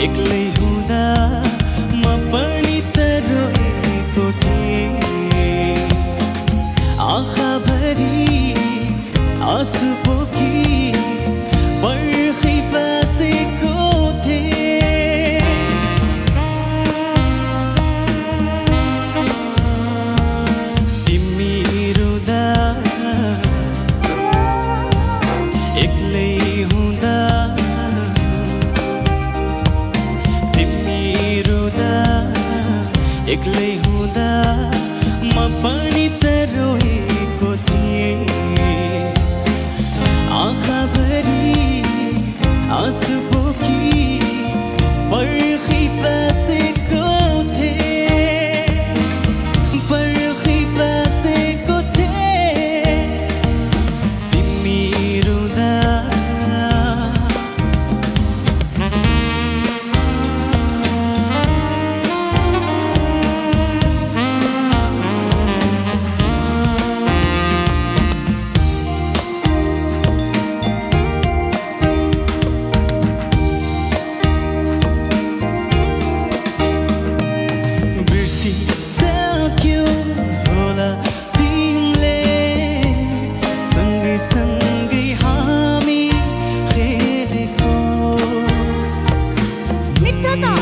एक्लै हुँदा म पनि त रोएको थिएँ। आँखाभरि आँसु पोखी पर्खी बसेको थिएँ। तिमी रुँदा एक्लै हुँदा एक्लै हुँदा म पनि त रोएको थिएँ। आँखाभरि आँसु पोखी पर्खी बसेको थिएँ। पर्खी बसेको थिएँ तिमी रुँदा। बिर्सिसक्यौ होला तिमीले सँगै सँगै हामी खेलेको। मिठो छ